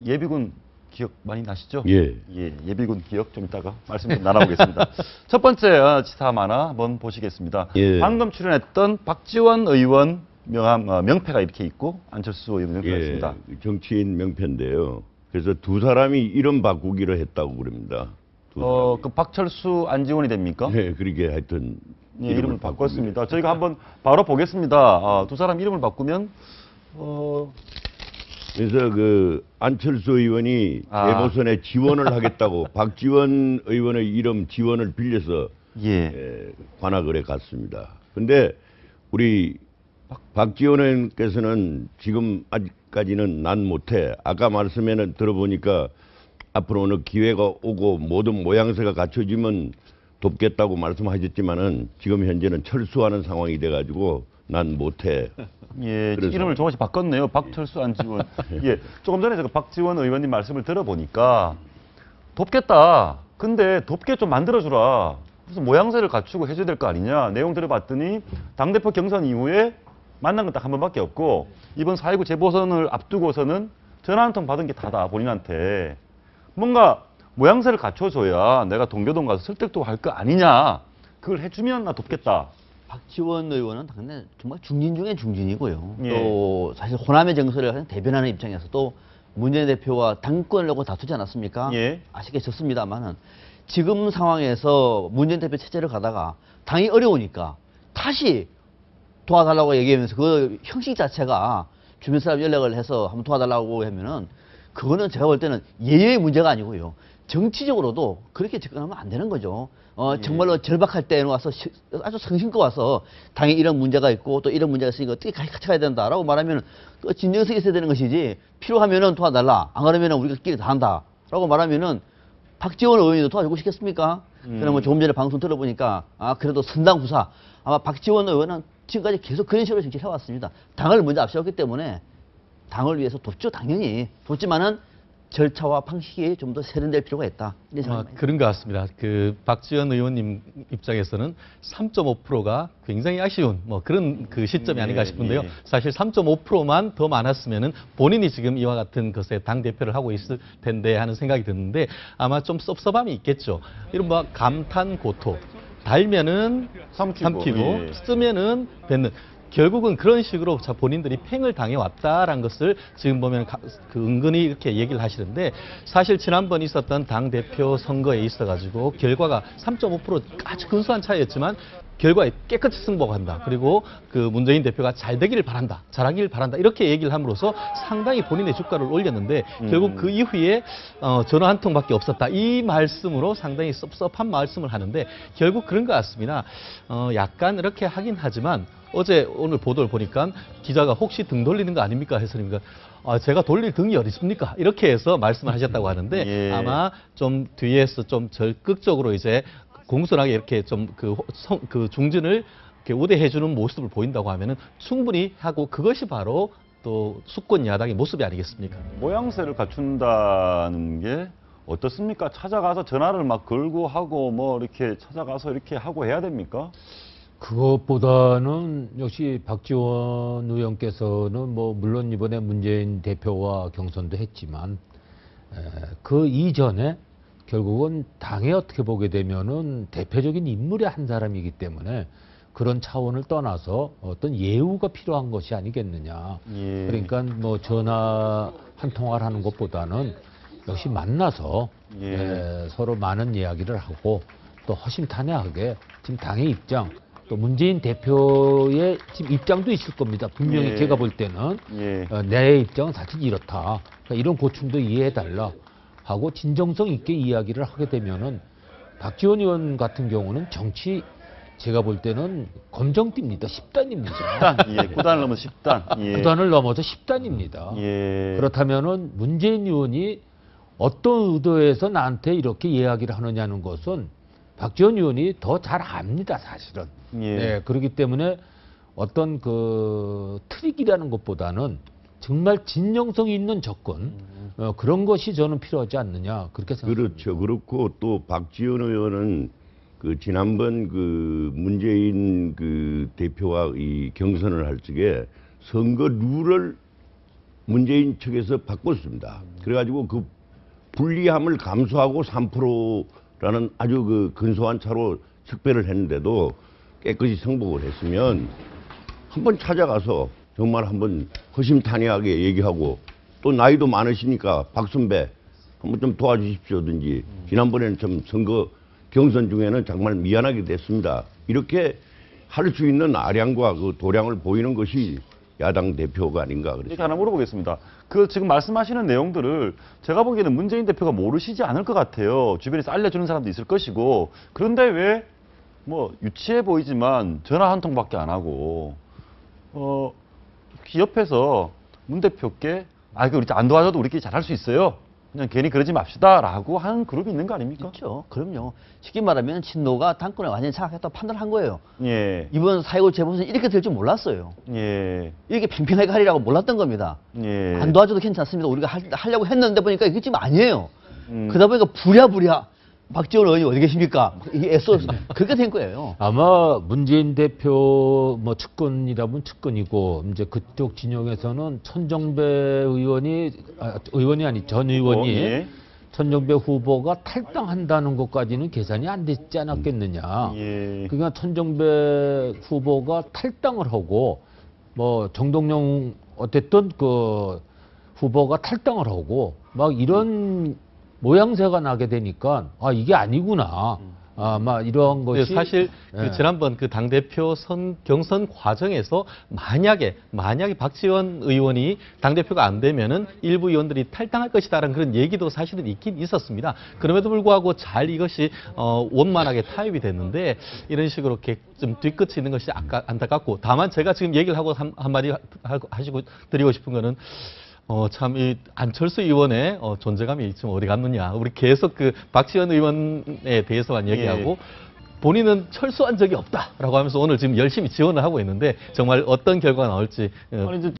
예비군 기억 많이 나시죠? 예. 예, 예비군 기억 좀 이따가 말씀 좀 나눠보겠습니다. 첫 번째 지사함 하나 한번 보시겠습니다. 예. 방금 출연했던 박지원 의원 명패가 이렇게 있고 안철수 의원 명패가 예, 있습니다. 정치인 명패인데요. 그래서 두 사람이 이름 바꾸기로 했다고 그럽니다. 그 박철수 안지원이 됩니까? 네, 그러게 하여튼 예, 이름을 바꿨습니다. 저희가 한번 바로 보겠습니다. 두 사람 이름을 바꾸면 그래서 그 안철수 의원이 대보선에 지원을 하겠다고 박지원 의원의 이름 지원을 빌려서 관악을에 갔습니다. 근데 우리 박지원 의원께서는 지금 아직까지는 난 못해. 아까 말씀에는 들어보니까 앞으로 어느 기회가 오고 모든 모양새가 갖춰지면 돕겠다고 말씀하셨지만은 지금 현재는 철수하는 상황이 돼가지고 난 못해. 예, 이름을 조금씩 바꿨네요. 박철수, 안지원. 예, 조금 전에 제가 박지원 의원님 말씀을 들어보니까 돕겠다. 근데 돕게 좀 만들어주라. 무슨 모양새를 갖추고 해줘야 될 거 아니냐. 내용 들어봤더니 당대표 경선 이후에 만난 건 딱 한 번밖에 없고 이번 4.19 재보선을 앞두고서는 전화 한 통 받은 게 다다, 본인한테. 뭔가 모양새를 갖춰줘야 내가 동교동 가서 설득도 할 거 아니냐. 그걸 해주면 나 돕겠다. 박지원 의원은 당연히 정말 중진 중에 중진이고요. 예. 또 사실 호남의 정서를 대변하는 입장에서 또 문재인 대표와 당권을 놓고 다투지 않았습니까? 예. 아쉽게 졌습니다만은 지금 상황에서 문재인 대표 체제를 가다가 당이 어려우니까 다시 도와달라고 얘기하면서 그 형식 자체가 주변 사람 연락을 해서 한번 도와달라고 하면은 그거는 제가 볼 때는 예의의 문제가 아니고요. 정치적으로도 그렇게 접근하면 안 되는 거죠. 정말로 절박할 때 와서 아주 성심껏 와서 당에 이런 문제가 있고 또 이런 문제가 있으니까 어떻게 같이 가야 된다라고 말하면 진정성이 있어야 되는 것이지 필요하면은 도와달라. 안 그러면은 우리가 끼리 다 한다라고 말하면은 박지원 의원도 도와주고 싶겠습니까? 저는 뭐 조금 전에 방송 들어보니까 그래도 선당 후사 아마 박지원 의원은 지금까지 계속 그런 식으로 정치를 해왔습니다. 당을 먼저 앞세웠기 때문에 당을 위해서 돕죠, 당연히. 돕지만은 절차와 방식이 좀 더 세련될 필요가 있다. 그런 것 같습니다. 그 박지원 의원님 입장에서는 3.5%가 굉장히 아쉬운 그런 그 시점이 아닌가 싶은데요. 사실 3.5%만 더 많았으면은 본인이 지금 이와 같은 것에 당 대표를 하고 있을 텐데 하는 생각이 드는데 아마 좀 섭섭함이 있겠죠. 이른바 감탄고토. 달면은 삼키고 쓰면은 뱉는. 결국은 그런 식으로 본인들이 팽을 당해왔다라는 것을 지금 보면 은근히 이렇게 얘기를 하시는데 사실 지난번 있었던 당대표 선거에 있어가지고 결과가 3.5% 아주 근소한 차이였지만 결과에 깨끗이 승복한다. 그리고 그 문재인 대표가 잘 되기를 바란다. 잘하기를 바란다. 이렇게 얘기를 함으로써 상당히 본인의 주가를 올렸는데 결국 그 이후에 전화 한 통밖에 없었다. 이 말씀으로 상당히 섭섭한 말씀을 하는데 결국 그런 것 같습니다. 약간 이렇게 하긴 하지만 오늘 보도를 보니까 기자가 혹시 등 돌리는 거 아닙니까? 해서니까 제가 돌릴 등이 어디 있습니까? 이렇게 해서 말씀을 하셨다고 하는데 아마 좀 뒤에서 좀 적극적으로 이제 공손하게 이렇게 좀 그 중진을 이렇게 우대해주는 모습을 보인다고 하면은 충분히 하고 그것이 바로 또 수권 야당의 모습이 아니겠습니까? 모양새를 갖춘다는 게 어떻습니까? 찾아가서 전화를 막 걸고 하고 뭐 이렇게 찾아가서 이렇게 하고 해야 됩니까? 그것보다는 역시 박지원 의원께서는 뭐 물론 이번에 문재인 대표와 경선도 했지만 그 이전에 결국은 당에 어떻게 보게 되면은 대표적인 인물의 한 사람이기 때문에 그런 차원을 떠나서 어떤 예우가 필요한 것이 아니겠느냐. 그러니까 뭐 전화 한 통화를 하는 것보다는 역시 만나서 서로 많은 이야기를 하고 또 허심탄회하게 지금 당의 입장 또 문재인 대표의 지금 입장도 있을 겁니다. 분명히 제가 볼 때는 내 입장은 사실 이렇다. 그러니까 이런 고충도 이해해달라 하고 진정성 있게 이야기를 하게 되면은 박지원 의원 같은 경우는 정치 제가 볼 때는 검정띠입니다. 10단입니다. 9단을 넘어서 10단. 9단을 넘어서 10단입니다. 그렇다면은 문재인 의원이 어떤 의도에서 나한테 이렇게 이야기를 하느냐는 것은 박지원 의원이 더 잘 압니다, 사실은. 네, 그렇기 때문에 어떤 그 트릭이라는 것보다는 정말 진정성이 있는 접근 그런 것이 저는 필요하지 않느냐 그렇게 생각합니다. 그렇죠. 그렇고 또 박지원 의원은 그 지난번 그 문재인 그 대표와 이 경선을 할 적에 선거 룰을 문재인 측에서 바꿨습니다. 그래가지고 그 불리함을 감수하고 3%라는 아주 그 근소한 차로 득표를 했는데도 깨끗이 승복을 했으면 한번 찾아가서 정말 한번 허심탄회하게 얘기하고 또 나이도 많으시니까 박선배 한번 좀 도와주십시오든지 지난번에는 좀 선거 경선 중에는 정말 미안하게 됐습니다. 이렇게 할 수 있는 아량과 그 도량을 보이는 것이 야당 대표가 아닌가 이렇게 그랬습니다. 하나 물어보겠습니다. 그 지금 말씀하시는 내용들을 제가 보기에는 문재인 대표가 모르시지 않을 것 같아요. 주변에서 알려주는 사람도 있을 것이고. 그런데 왜 뭐 유치해 보이지만 전화 한 통밖에 안 하고 옆에서 문 대표께 우리 안 도와줘도 우리끼리 잘할 수 있어요. 그냥 괜히 그러지 맙시다라고 하는 그룹이 있는 거 아닙니까? 있죠. 그럼요. 쉽게 말하면 친노가 당권을 완전히 장악했다고 판단한 거예요. 예. 이번 4.19 재보선 이렇게 될 줄 몰랐어요. 예. 이렇게 팽팽하게 하리라고 몰랐던 겁니다. 예. 안 도와줘도 괜찮습니다. 우리가 하려고 했는데 보니까 이게 지금 아니에요. 음. 그러다 보니까 부랴부랴 박지원 의원이 어디 계십니까? 이게 애써 그렇게 된 거예요. 아마 문재인 대표 뭐 측근이라면 측근이고 이제 그쪽 진영에서는 천정배 의원이 전 의원이 예. 천정배 후보가 탈당한다는 것까지는 계산이 안 됐지 않았겠느냐. 예. 그러니까 천정배 후보가 탈당을 하고 뭐 정동영 어쨌든 그 후보가 탈당을 하고 막 이런 모양새가 나게 되니까 이게 아니구나. 막 이런 네, 것이 사실 예. 그 지난번 그 당대표 경선 과정에서 만약에 박지원 의원이 당대표가 안 되면은 일부 의원들이 탈당할 것이다라는 그런 얘기도 사실은 있긴 있었습니다. 그럼에도 불구하고 잘 이것이 원만하게 타협이 됐는데 이런 식으로 이렇게 좀 뒤끝이 있는 것이 안타깝고 다만 제가 지금 얘기를 하고 한마디 하시고 드리고 싶은 거는 참, 이 안철수 의원의 존재감이 지금 어디 갔느냐. 우리 계속 그 박지원 의원에 대해서만 얘기하고 본인은 철수한 적이 없다라고 하면서 오늘 지금 열심히 지원을 하고 있는데 정말 어떤 결과가 나올지 아니, 이제